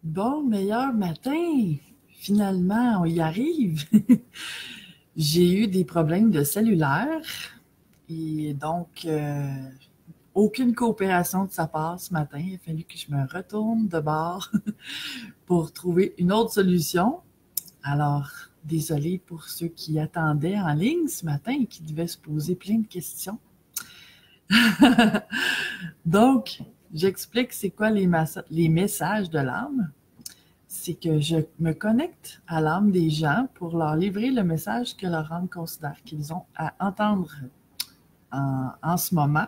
Bon, meilleur matin! Finalement, on y arrive. J'ai eu des problèmes de cellulaire et donc aucune coopération de sa part ce matin. Il a fallu que je me retourne de bord pour trouver une autre solution. Alors, désolé pour ceux qui attendaient en ligne ce matin et qui devaient se poser plein de questions. Donc, j'explique c'est quoi les messages de l'âme. C'est que je me connecte à l'âme des gens pour leur livrer le message que leur âme considère qu'ils ont à entendre en ce moment.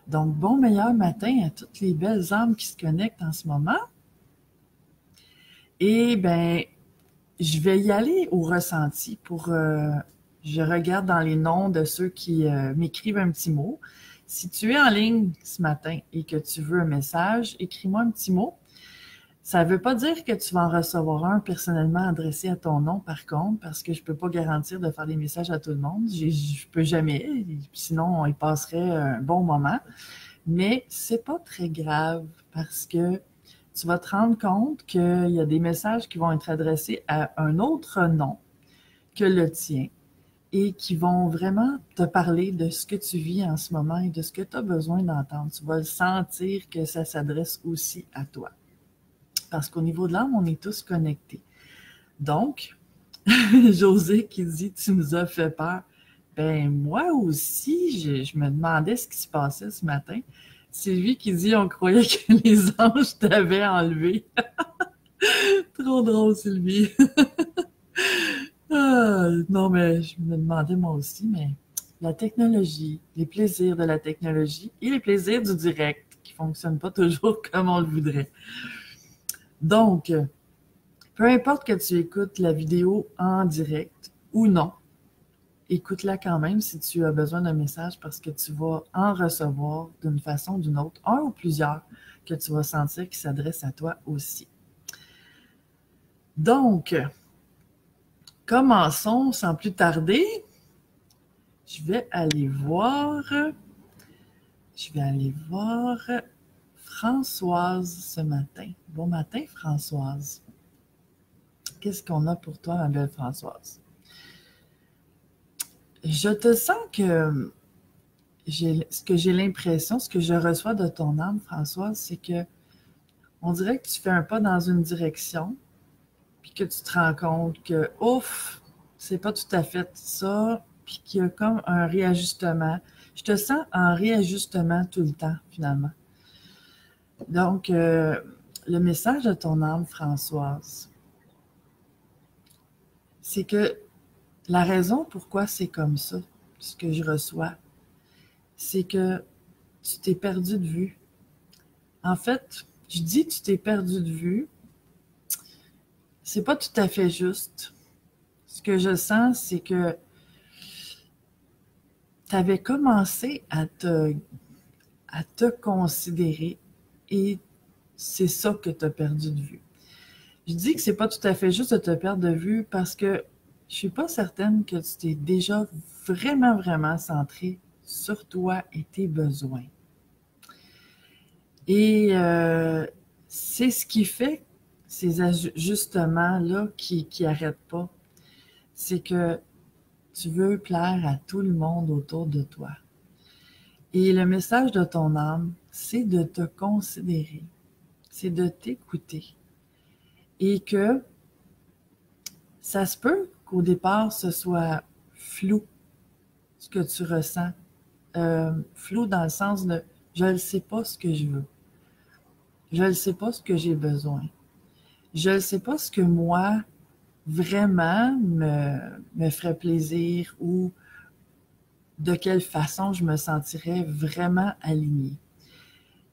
Donc, bon meilleur matin à toutes les belles âmes qui se connectent en ce moment. Et ben, je vais y aller au ressenti je regarde dans les noms de ceux qui m'écrivent un petit mot. Si tu es en ligne ce matin et que tu veux un message, écris-moi un petit mot. Ça ne veut pas dire que tu vas en recevoir un personnellement adressé à ton nom, par contre, parce que je ne peux pas garantir de faire des messages à tout le monde. Je ne peux jamais, sinon on y passerait un bon moment. Mais c'est pas très grave parce que tu vas te rendre compte qu'il y a des messages qui vont être adressés à un autre nom que le tien et qui vont vraiment te parler de ce que tu vis en ce moment et de ce que tu as besoin d'entendre. Tu vas le sentir que ça s'adresse aussi à toi. Parce qu'au niveau de l'âme, on est tous connectés. Donc, José qui dit « Tu nous as fait peur ». Ben moi aussi, je me demandais ce qui se passait ce matin. Sylvie qui dit « On croyait que les anges t'avaient enlevé ». Trop drôle, Sylvie. Ah, non, mais je me demandais moi aussi, mais la technologie, les plaisirs de la technologie et les plaisirs du direct qui ne fonctionnent pas toujours comme on le voudrait. Donc, peu importe que tu écoutes la vidéo en direct ou non, écoute-la quand même si tu as besoin d'un message parce que tu vas en recevoir d'une façon ou d'une autre, un ou plusieurs que tu vas sentir qui s'adressent à toi aussi. Donc, commençons sans plus tarder. Je vais aller voir Françoise ce matin. Bon matin, Françoise. Qu'est-ce qu'on a pour toi, ma belle Françoise? Je te sens que ce que j'ai l'impression, ce que je reçois de ton âme, Françoise, c'est que on dirait que tu fais un pas dans une direction, puis que tu te rends compte que, ouf, c'est pas tout à fait ça, puis qu'il y a comme un réajustement. Je te sens en réajustement tout le temps, finalement. Donc, le message de ton âme, Françoise, c'est que la raison pourquoi c'est comme ça, ce que je reçois, c'est que tu t'es perdu de vue. En fait, je dis tu t'es perdu de vue, c'est pas tout à fait juste. Ce que je sens, c'est que tu avais commencé à te considérer et c'est ça que tu as perdu de vue. Je dis que c'est pas tout à fait juste de te perdre de vue parce que je suis pas certaine que tu t'es déjà vraiment, vraiment centré sur toi et tes besoins. Et c'est ce qui fait ces ajustements-là qui n'arrêtent pas. C'est que tu veux plaire à tout le monde autour de toi. Et le message de ton âme, c'est de te considérer, c'est de t'écouter. Et que ça se peut qu'au départ, ce soit flou, ce que tu ressens. Flou dans le sens de « je ne sais pas ce que je veux. Je ne sais pas ce que j'ai besoin. Je ne sais pas ce que moi, vraiment, me ferait plaisir ou de quelle façon je me sentirais vraiment alignée. »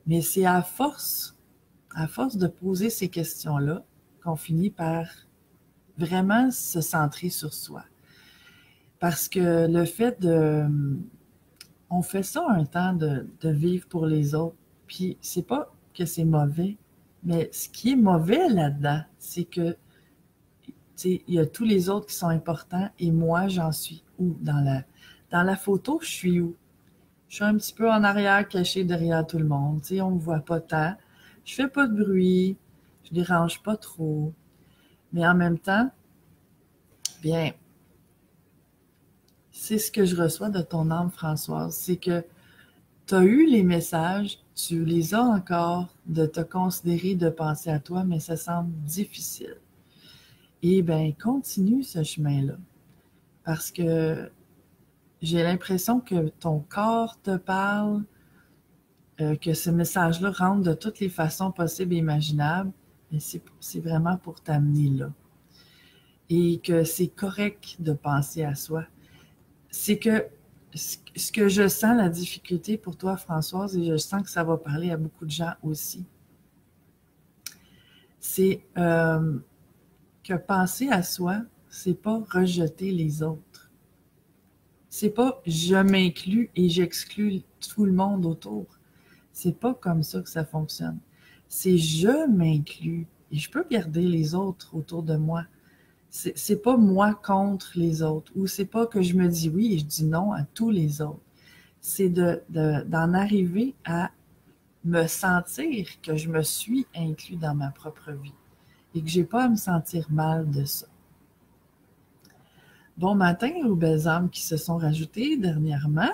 Mais c'est à force de poser ces questions-là, qu'on finit par vraiment se centrer sur soi. Parce que le fait on fait ça un temps de vivre pour les autres, puis c'est pas que c'est mauvais, mais ce qui est mauvais là-dedans, c'est que, tu sais, il y a tous les autres qui sont importants et moi, j'en suis où? Dans la photo, je suis où? Je suis un petit peu en arrière, cachée derrière tout le monde, tu sais, on me voit pas tant. Je fais pas de bruit, je dérange pas trop. Mais en même temps, bien, c'est ce que je reçois de ton âme, Françoise, c'est que tu as eu les messages, tu les as encore de te considérer, de penser à toi, mais ça semble difficile. Et bien, continue ce chemin-là, parce que j'ai l'impression que ton corps te parle, que ce message-là rentre de toutes les façons possibles et imaginables, mais c'est vraiment pour t'amener là. Et que c'est correct de penser à soi. C'est que ce que je sens, la difficulté pour toi, Françoise, et je sens que ça va parler à beaucoup de gens aussi, c'est que penser à soi, c'est pas rejeter les autres. C'est pas je m'inclus et j'exclus tout le monde autour. C'est pas comme ça que ça fonctionne. C'est je m'inclus et je peux garder les autres autour de moi. C'est pas moi contre les autres, ou c'est pas que je me dis oui et je dis non à tous les autres. C'est d'en arriver à me sentir que je me suis inclus dans ma propre vie et que j'ai pas à me sentir mal de ça. Bon matin aux belles âmes qui se sont rajoutées dernièrement.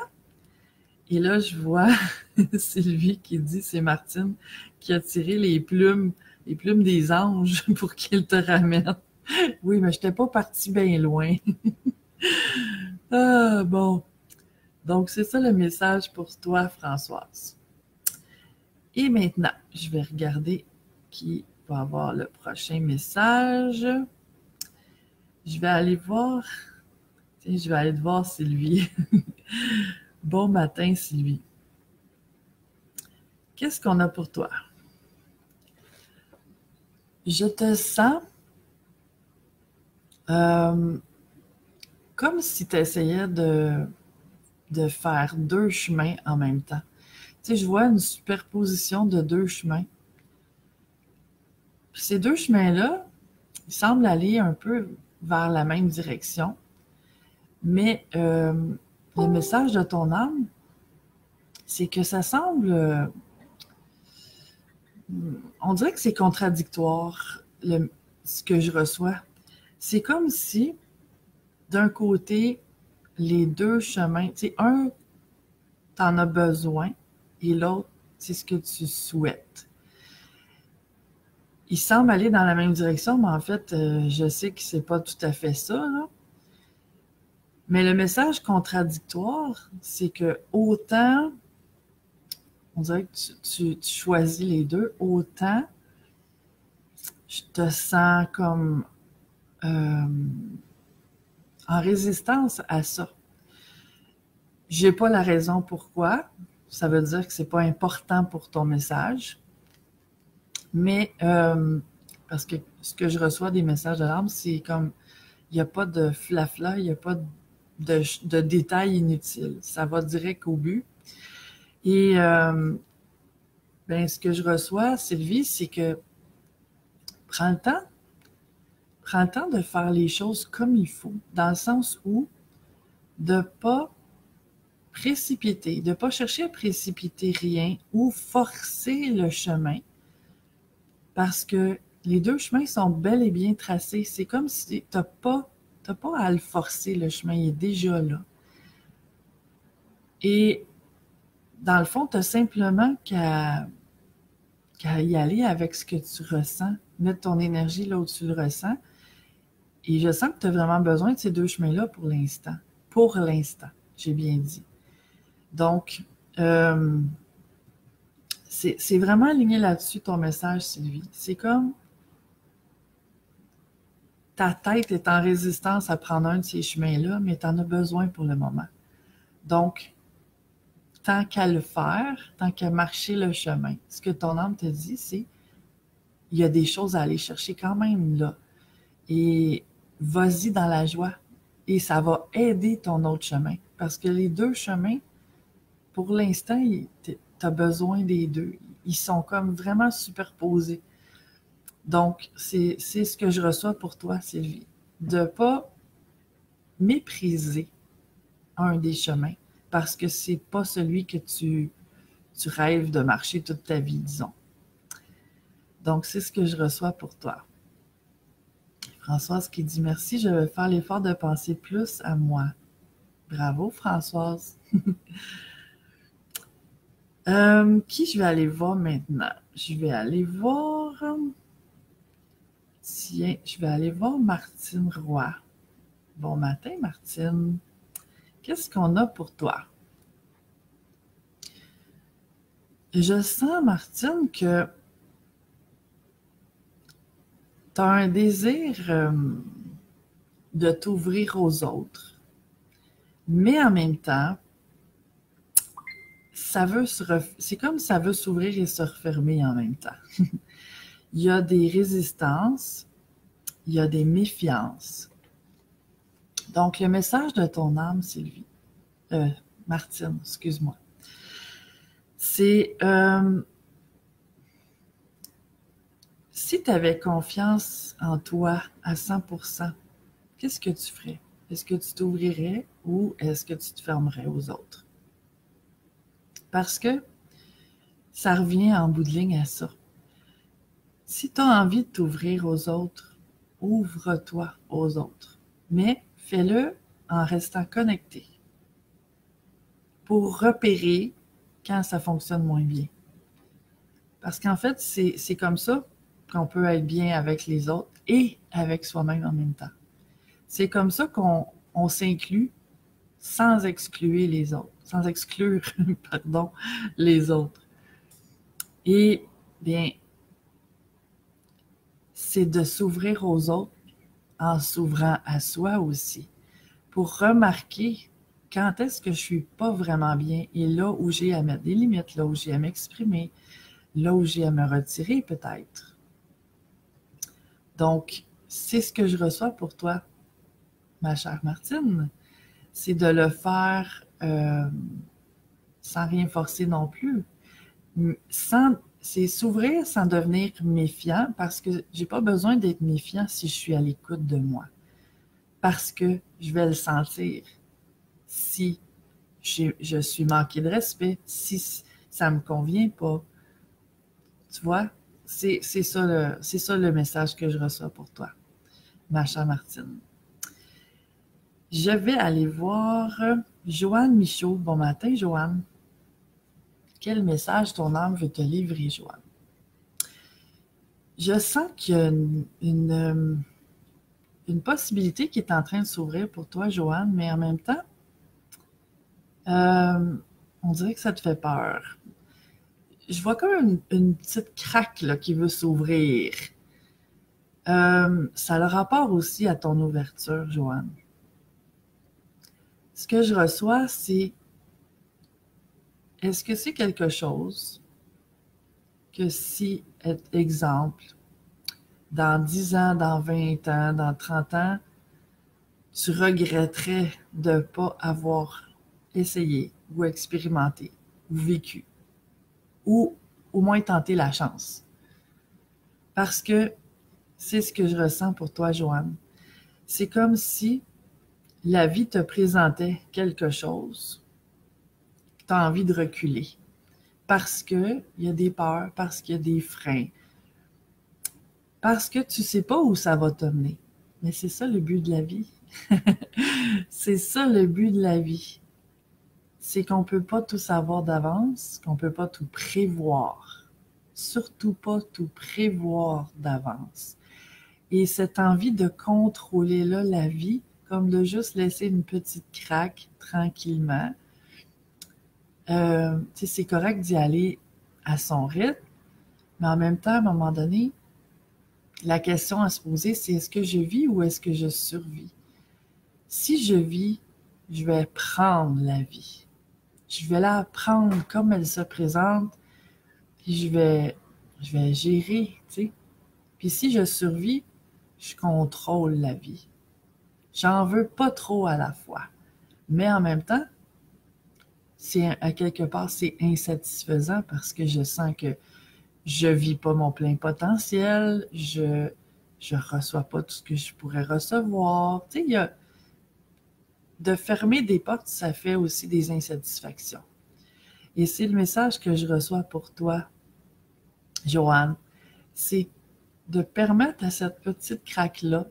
Et là, je vois Sylvie qui dit, c'est Martine qui a tiré les plumes des anges pour qu'elle te ramène. Oui, mais je n'étais pas partie bien loin. Ah, bon. Donc, c'est ça le message pour toi, Françoise. Et maintenant, je vais regarder qui va avoir le prochain message. Je vais aller voir. Tiens, je vais aller te voir, Sylvie. Bon matin, Sylvie. Qu'est-ce qu'on a pour toi? Je te sens comme si tu essayais de faire deux chemins en même temps. Tu sais, je vois une superposition de deux chemins. Puis ces deux chemins-là, ils semblent aller un peu vers la même direction, mais le message de ton âme, c'est que ça semble... on dirait que c'est contradictoire, ce que je reçois. C'est comme si, d'un côté, les deux chemins, tu sais, un, t'en as besoin, et l'autre, c'est ce que tu souhaites. Ils semblent aller dans la même direction, mais en fait, je sais que c'est pas tout à fait ça, là. Mais le message contradictoire, c'est que autant, on dirait que tu choisis les deux, autant je te sens comme en résistance à ça. J'ai pas la raison pourquoi. Ça veut dire que c'est pas important pour ton message. Mais parce que ce que je reçois des messages de l'âme, c'est comme il n'y a pas de flafla, il n'y a pas de détails inutiles. Ça va direct au but. Et ben, ce que je reçois, Sylvie, c'est que prends le temps. Prends le temps de faire les choses comme il faut, dans le sens où de ne pas précipiter, de ne pas chercher à précipiter rien ou forcer le chemin, parce que les deux chemins sont bel et bien tracés. C'est comme si tu n'as pas à le forcer, le chemin il est déjà là. Et dans le fond, tu as simplement qu'à y aller avec ce que tu ressens, mettre ton énergie là où tu le ressens. Et je sens que tu as vraiment besoin de ces deux chemins-là pour l'instant. Pour l'instant, j'ai bien dit. Donc, c'est vraiment aligné là-dessus ton message, Sylvie. C'est comme ta tête est en résistance à prendre un de ces chemins-là, mais tu en as besoin pour le moment. Donc, tant qu'à le faire, tant qu'à marcher le chemin, ce que ton âme te dit, c'est il y a des choses à aller chercher quand même là. Et vas-y dans la joie. Et ça va aider ton autre chemin. Parce que les deux chemins, pour l'instant, tu as besoin des deux. Ils sont comme vraiment superposés. Donc, c'est ce que je reçois pour toi, Sylvie. De ne pas mépriser un des chemins parce que c'est pas celui que tu rêves de marcher toute ta vie, disons. Donc, c'est ce que je reçois pour toi. Françoise qui dit « Merci, je vais faire l'effort de penser plus à moi. » Bravo, Françoise. Qui je vais aller voir maintenant? Je vais aller voir... Tiens, je vais aller voir Martine Roy. Bon matin, Martine. Qu'est-ce qu'on a pour toi? Je sens, Martine, que tu as un désir de t'ouvrir aux autres. Mais en même temps, c'est comme ça veut s'ouvrir et se refermer en même temps. Il y a des résistances, il y a des méfiances. Donc, le message de ton âme, Sylvie, Martine, excuse-moi, c'est si tu avais confiance en toi à 100%, qu'est-ce que tu ferais? Est-ce que tu t'ouvrirais ou est-ce que tu te fermerais aux autres? Parce que ça revient en bout de ligne à ça. Si tu as envie de t'ouvrir aux autres, ouvre-toi aux autres. Mais fais-le en restant connecté pour repérer quand ça fonctionne moins bien. Parce qu'en fait, c'est comme ça qu'on peut être bien avec les autres et avec soi-même en même temps. C'est comme ça qu'on s'inclut sans exclure les autres, sans exclure, pardon, les autres. Et bien, c'est de s'ouvrir aux autres en s'ouvrant à soi aussi, pour remarquer quand est-ce que je suis pas vraiment bien et là où j'ai à mettre des limites, là où j'ai à m'exprimer, là où j'ai à me retirer peut-être. Donc, c'est ce que je reçois pour toi, ma chère Martine, c'est de le faire sans rien forcer non plus. C'est s'ouvrir sans devenir méfiant parce que j'ai pas besoin d'être méfiant si je suis à l'écoute de moi. Parce que je vais le sentir si je suis manqué de respect, si ça me convient pas. Tu vois, c'est ça le message que je reçois pour toi, ma chère Martine. Je vais aller voir Joanne Michaud. Bon matin, Joanne. Quel message ton âme veut te livrer, Joanne? Je sens qu'il y a une possibilité qui est en train de s'ouvrir pour toi, Joanne, mais en même temps, on dirait que ça te fait peur. Je vois comme une petite craque là, qui veut s'ouvrir. Ça a le rapport aussi à ton ouverture, Joanne. Ce que je reçois, c'est est-ce que c'est quelque chose que si, exemple, dans 10 ans, dans 20 ans, dans 30 ans, tu regretterais de ne pas avoir essayé ou expérimenté ou vécu ou au moins tenté la chance. Parce que c'est ce que je ressens pour toi, Joanne. C'est comme si la vie te présentait quelque chose, tu as envie de reculer. Parce qu'il y a des peurs, parce qu'il y a des freins, parce que tu ne sais pas où ça va t'emmener. Mais c'est ça le but de la vie. C'est ça le but de la vie. C'est qu'on ne peut pas tout savoir d'avance, qu'on ne peut pas tout prévoir. Surtout pas tout prévoir d'avance. Et cette envie de contrôler là la vie, comme de juste laisser une petite craque tranquillement, c'est correct d'y aller à son rythme, mais en même temps, à un moment donné, la question à se poser, c'est est-ce que je vis ou est-ce que je survis? Si je vis, je vais prendre la vie. Je vais la prendre comme elle se présente, puis je vais gérer, tu sais. Puis si je survis, je contrôle la vie. J'en veux pas trop à la fois. Mais en même temps, à quelque part, c'est insatisfaisant parce que je sens que je vis pas mon plein potentiel, je reçois pas tout ce que je pourrais recevoir. Tu sais, de fermer des portes, ça fait aussi des insatisfactions. Et c'est le message que je reçois pour toi, Joanne. c'est de permettre à cette petite craque-là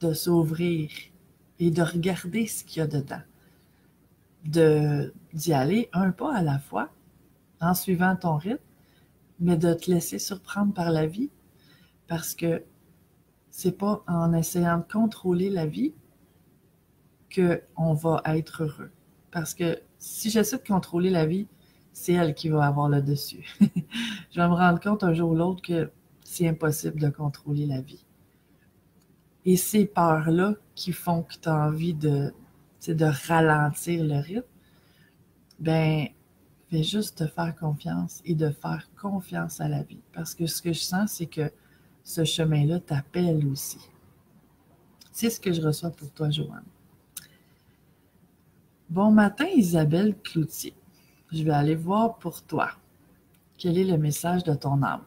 de s'ouvrir et de regarder ce qu'il y a dedans. D'y aller un pas à la fois, en suivant ton rythme, mais de te laisser surprendre par la vie, parce que c'est pas en essayant de contrôler la vie qu'on va être heureux. Parce que si j'essaie de contrôler la vie, c'est elle qui va avoir le dessus. Je vais me rendre compte un jour ou l'autre que c'est impossible de contrôler la vie. Et ces peurs-là qui font que tu as envie de ralentir le rythme, ben, fais juste te faire confiance et de faire confiance à la vie. Parce que ce que je sens, c'est que ce chemin-là t'appelle aussi. C'est ce que je reçois pour toi, Joanne. Bon matin, Isabelle Cloutier. Je vais aller voir pour toi. Quel est le message de ton âme?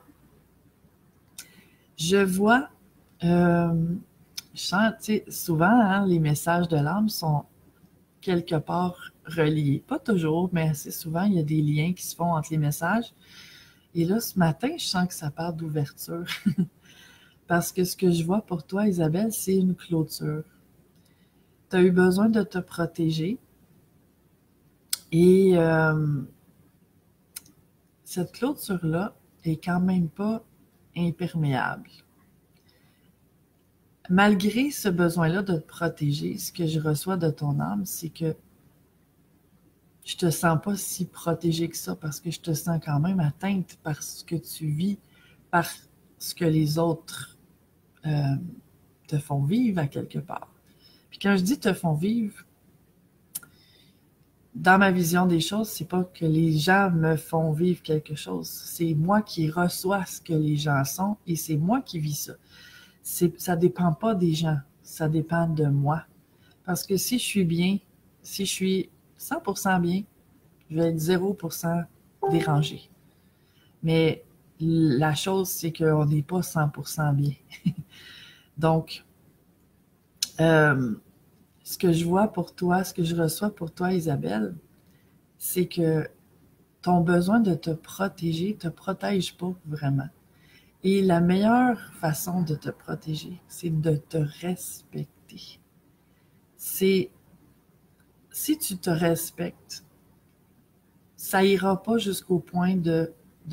Je vois, je sens, tu sais, souvent, hein, les messages de l'âme sont quelque part reliés. Pas toujours, mais assez souvent, il y a des liens qui se font entre les messages. Et là, ce matin, je sens que ça parle d'ouverture. Parce que ce que je vois pour toi, Isabelle, c'est une clôture. Tu as eu besoin de te protéger. Et cette clôture-là est quand même pas imperméable. Malgré ce besoin-là de te protéger, ce que je reçois de ton âme, c'est que je te sens pas si protégée que ça, parce que je te sens quand même atteinte par ce que tu vis, par ce que les autres te font vivre à quelque part. Puis quand je dis te font vivre, dans ma vision des choses, c'est pas que les gens me font vivre quelque chose. C'est moi qui reçois ce que les gens sont et c'est moi qui vis ça. Ça dépend pas des gens, ça dépend de moi. Parce que si je suis bien, si je suis 100% bien, je vais être 0% dérangé. Mais la chose, c'est qu'on n'est pas 100% bien. Donc, ce que je vois pour toi, ce que je reçois pour toi, Isabelle, c'est que ton besoin de te protéger te protège pas vraiment. Et la meilleure façon de te protéger, c'est de te respecter. C'est, si tu te respectes, ça ira pas jusqu'au point de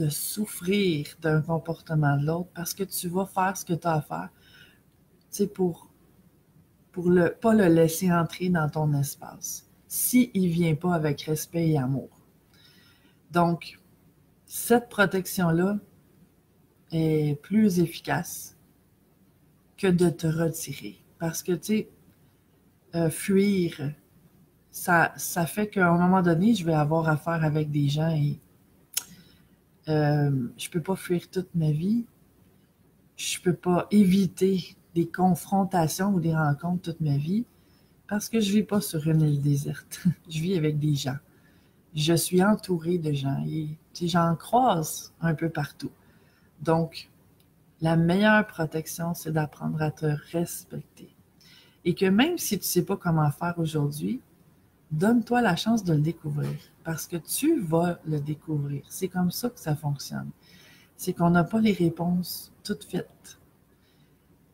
souffrir d'un comportement de l'autre parce que tu vas faire ce que tu as à faire, tu sais, pour pas le laisser entrer dans ton espace, s'il ne vient pas avec respect et amour. Donc, cette protection-là est plus efficace que de te retirer. Parce que, tu sais, fuir, ça fait qu'à un moment donné, je vais avoir affaire avec des gens et je peux pas fuir toute ma vie. Je peux pas éviter des confrontations ou des rencontres toute ma vie parce que je vis pas sur une île déserte. Je vis avec des gens. Je suis entourée de gens et j'en croise un peu partout. Donc, la meilleure protection, c'est d'apprendre à te respecter. Et que même si tu ne sais pas comment faire aujourd'hui, donne-toi la chance de le découvrir parce que tu vas le découvrir. C'est comme ça que ça fonctionne. C'est qu'on n'a pas les réponses toutes faites,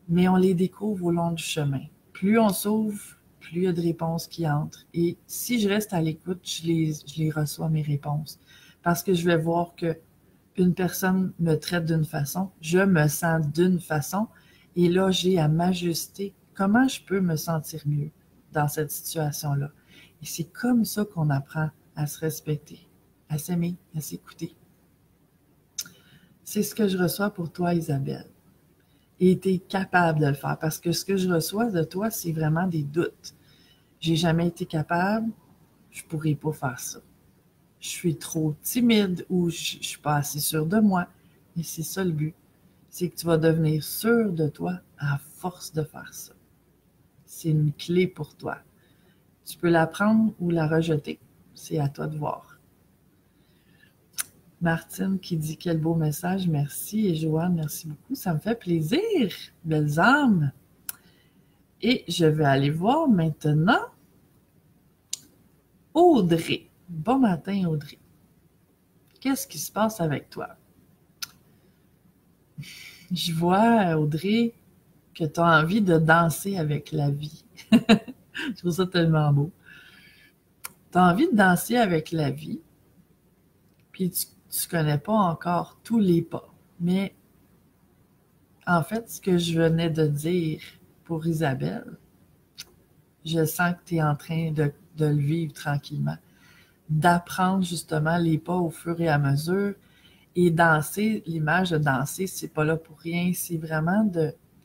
mais on les découvre au long du chemin. Plus on s'ouvre, plus il y a de réponses qui entrent. Et si je reste à l'écoute, je les reçois, mes réponses. Parce que je vais voir que une personne me traite d'une façon, je me sens d'une façon, et là, j'ai à m'ajuster. Comment je peux me sentir mieux dans cette situation-là? Et c'est comme ça qu'on apprend à se respecter, à s'aimer, à s'écouter. C'est ce que je reçois pour toi, Isabelle. Et tu es capable de le faire parce que ce que je reçois de toi, c'est vraiment des doutes. J'ai jamais été capable, je pourrais pas faire ça. Je suis trop timide ou je suis pas assez sûre de moi. Mais c'est ça le but. C'est que tu vas devenir sûr de toi à force de faire ça. C'est une clé pour toi. Tu peux la prendre ou la rejeter. C'est à toi de voir. Martine qui dit quel beau message, merci. Et Joanne, merci beaucoup. Ça me fait plaisir. Belles âmes. Et je vais aller voir maintenant Audrey. Bon matin, Audrey. Qu'est-ce qui se passe avec toi? Je vois, Audrey, que tu as envie de danser avec la vie. Je trouve ça tellement beau. Tu as envie de danser avec la vie, puis tu connais pas encore tous les pas. Mais en fait, ce que je venais de dire pour Isabelle, je sens que tu es en train de le vivre tranquillement. D'apprendre justement les pas au fur et à mesure. Et danser, l'image de danser, c'est pas là pour rien. C'est vraiment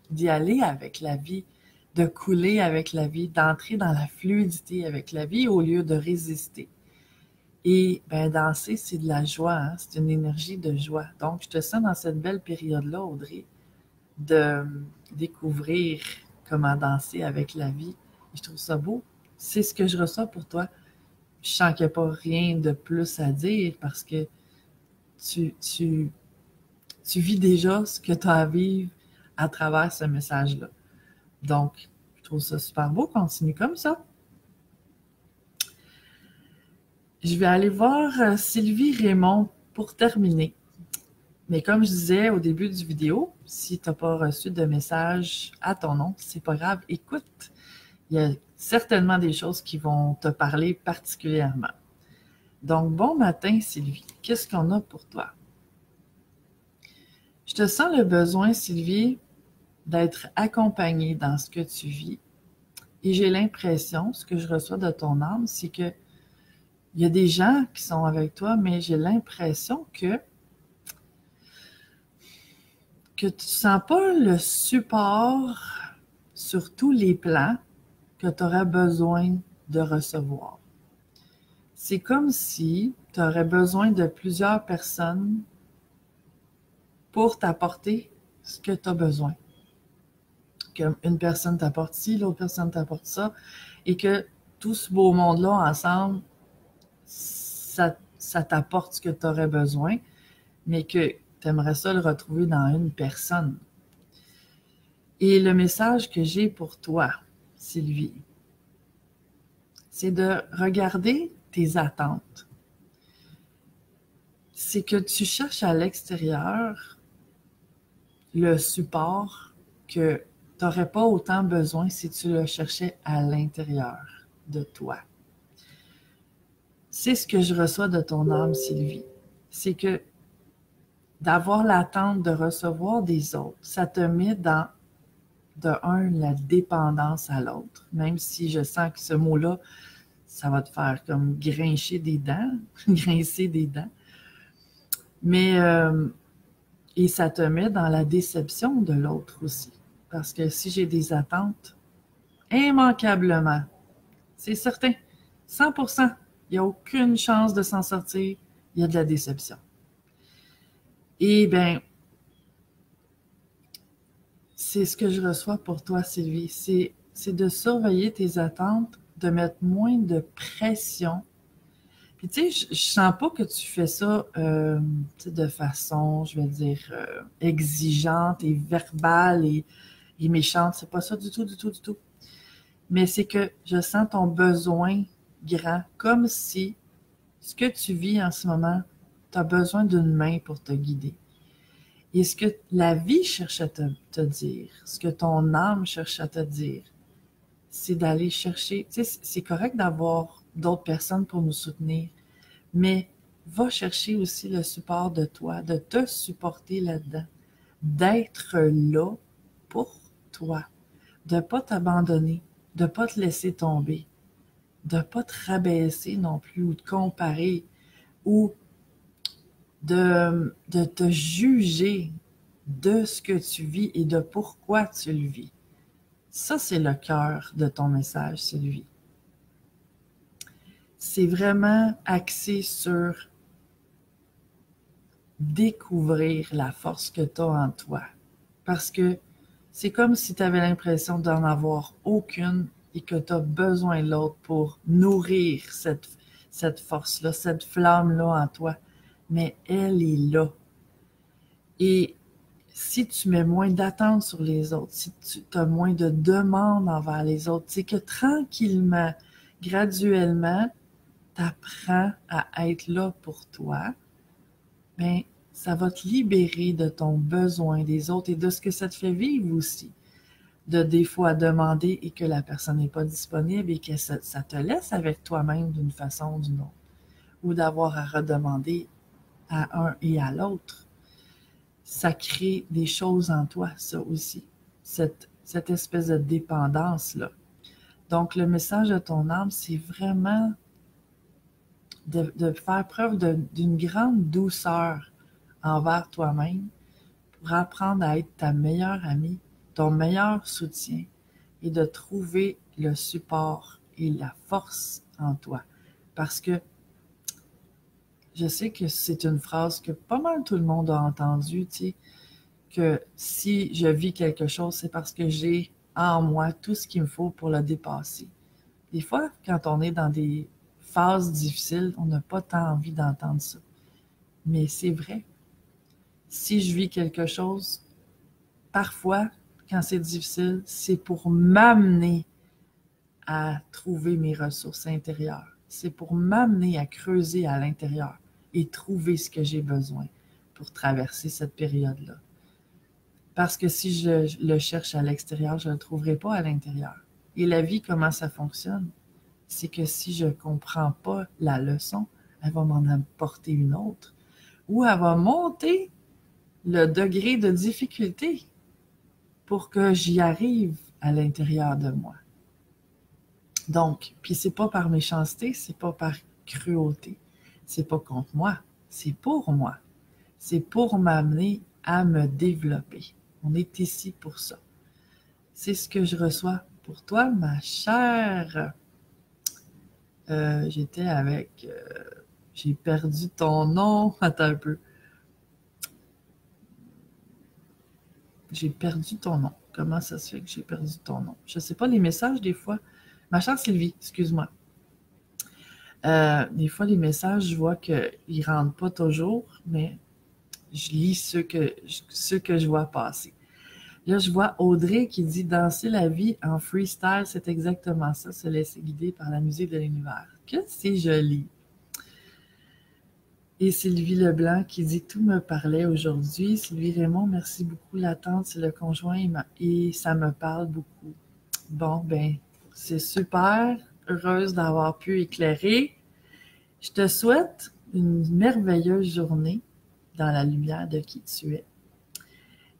d'y aller avec la vie, de couler avec la vie, d'entrer dans la fluidité avec la vie au lieu de résister. Et ben danser, c'est de la joie, hein? C'est une énergie de joie. Donc, je te sens dans cette belle période-là, Audrey, de découvrir comment danser avec la vie. Et je trouve ça beau. C'est ce que je reçois pour toi. Je sens qu'il n'y a pas rien de plus à dire parce que tu, tu, tu vis déjà ce que tu as à vivre à travers ce message-là. Donc, je trouve ça super beau. Continue comme ça. Je vais aller voir Sylvie Raymond pour terminer. Mais comme je disais au début du vidéo, si tu n'as pas reçu de message à ton nom, c'est pas grave. Écoute, il y a certainement des choses qui vont te parler particulièrement. Donc, bon matin, Sylvie. Qu'est-ce qu'on a pour toi? Je te sens le besoin, Sylvie, d'être accompagnée dans ce que tu vis. Et j'ai l'impression, ce que je reçois de ton âme, c'est que il y a des gens qui sont avec toi, mais j'ai l'impression que tu sens pas le support sur tous les plans que tu aurais besoin de recevoir. C'est comme si tu aurais besoin de plusieurs personnes pour t'apporter ce que tu as besoin. Qu'une personne t'apporte ci, l'autre personne t'apporte ça, et que tout ce beau monde-là, ensemble, ça t'apporte ce que tu aurais besoin, mais que tu aimerais ça le retrouver dans une personne. Et le message que j'ai pour toi, Sylvie, c'est de regarder tes attentes. C'est que tu cherches à l'extérieur le support que tu n'aurais pas autant besoin si tu le cherchais à l'intérieur de toi. C'est ce que je reçois de ton âme, Sylvie. C'est que d'avoir l'attente de recevoir des autres, ça te met dans, de un, la dépendance à l'autre, même si je sens que ce mot-là, ça va te faire comme grincer des dents, grincer des dents. Mais, et ça te met dans la déception de l'autre aussi. Parce que si j'ai des attentes, immanquablement, c'est certain, 100%, il n'y a aucune chance de s'en sortir, il y a de la déception. Et bien, c'est ce que je reçois pour toi, Sylvie. C'est de surveiller tes attentes, de mettre moins de pression. Puis tu sais, je sens pas que tu fais ça de façon, je vais dire, exigeante et verbale et méchante. C'est pas ça du tout, du tout, du tout. Mais c'est que je sens ton besoin grand, comme si ce que tu vis en ce moment, tu as besoin d'une main pour te guider. Et ce que la vie cherche à te dire, ce que ton âme cherche à te dire, c'est d'aller chercher, tu sais, c'est correct d'avoir d'autres personnes pour nous soutenir, mais va chercher aussi le support de toi, de te supporter là-dedans, d'être là pour toi, de ne pas t'abandonner, de ne pas te laisser tomber, de ne pas te rabaisser non plus ou de comparer ou de te juger de ce que tu vis et de pourquoi tu le vis. Ça, c'est le cœur de ton message, Sylvie. C'est vraiment axé sur découvrir la force que tu as en toi. Parce que c'est comme si tu avais l'impression d'en avoir aucune et que tu as besoin de l'autre pour nourrir cette force-là, cette flamme-là en toi. Mais elle est là. Et si tu mets moins d'attente sur les autres, si tu as moins de demandes envers les autres, c'est que tranquillement, graduellement, tu apprends à être là pour toi, bien, ça va te libérer de ton besoin des autres et de ce que ça te fait vivre aussi. De des fois demander et que la personne n'est pas disponible et que ça te laisse avec toi-même d'une façon ou d'une autre. Ou d'avoir à redemander à un et à l'autre. Ça crée des choses en toi, ça aussi. Cette espèce de dépendance-là. Donc, le message de ton âme, c'est vraiment de faire preuve d'une grande douceur envers toi-même pour apprendre à être ta meilleure amie, ton meilleur soutien et de trouver le support et la force en toi. Parce que je sais que c'est une phrase que pas mal tout le monde a entendue, tu sais, que si je vis quelque chose, c'est parce que j'ai en moi tout ce qu'il me faut pour le dépasser. Des fois, quand on est dans des phases difficiles, on n'a pas tant envie d'entendre ça. Mais c'est vrai. Si je vis quelque chose, parfois, quand c'est difficile, c'est pour m'amener à trouver mes ressources intérieures. C'est pour m'amener à creuser à l'intérieur et trouver ce que j'ai besoin pour traverser cette période-là. Parce que si je le cherche à l'extérieur, je ne le trouverai pas à l'intérieur. Et la vie, comment ça fonctionne? C'est que si je ne comprends pas la leçon, elle va m'en apporter une autre. Ou elle va monter le degré de difficulté pour que j'y arrive à l'intérieur de moi. Donc, puis c'est pas par méchanceté, c'est pas par cruauté, c'est pas contre moi, c'est pour moi. C'est pour m'amener à me développer. On est ici pour ça. C'est ce que je reçois pour toi, ma chère. J'étais avec... j'ai perdu ton nom. Attends un peu. J'ai perdu ton nom. Comment ça se fait que j'ai perdu ton nom? Je ne sais pas, les messages, des fois. Ma chère Sylvie, excuse-moi. Des fois, les messages, je vois qu'ils ne rentrent pas toujours, mais je lis ceux que je vois passer. Là, je vois Audrey qui dit « Danser la vie en freestyle, c'est exactement ça, se laisser guider par la musique de l'univers. » Que c'est joli! Et Sylvie Leblanc qui dit « Tout me parlait aujourd'hui. » Sylvie Raymond, merci beaucoup. L'attente, c'est le conjoint et ça me parle beaucoup. Bon, ben, c'est super. Heureuse d'avoir pu éclairer. Je te souhaite une merveilleuse journée dans la lumière de qui tu es.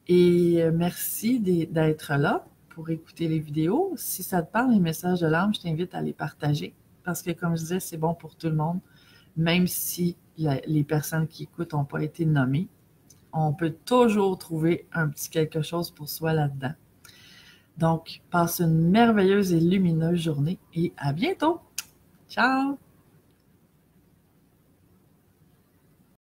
Et merci d'être là pour écouter les vidéos. Si ça te parle, les messages de l'âme, je t'invite à les partager parce que, comme je disais, c'est bon pour tout le monde, même si les personnes qui écoutent n'ont pas été nommées. On peut toujours trouver un petit quelque chose pour soi là-dedans. Donc, passe une merveilleuse et lumineuse journée et à bientôt! Ciao!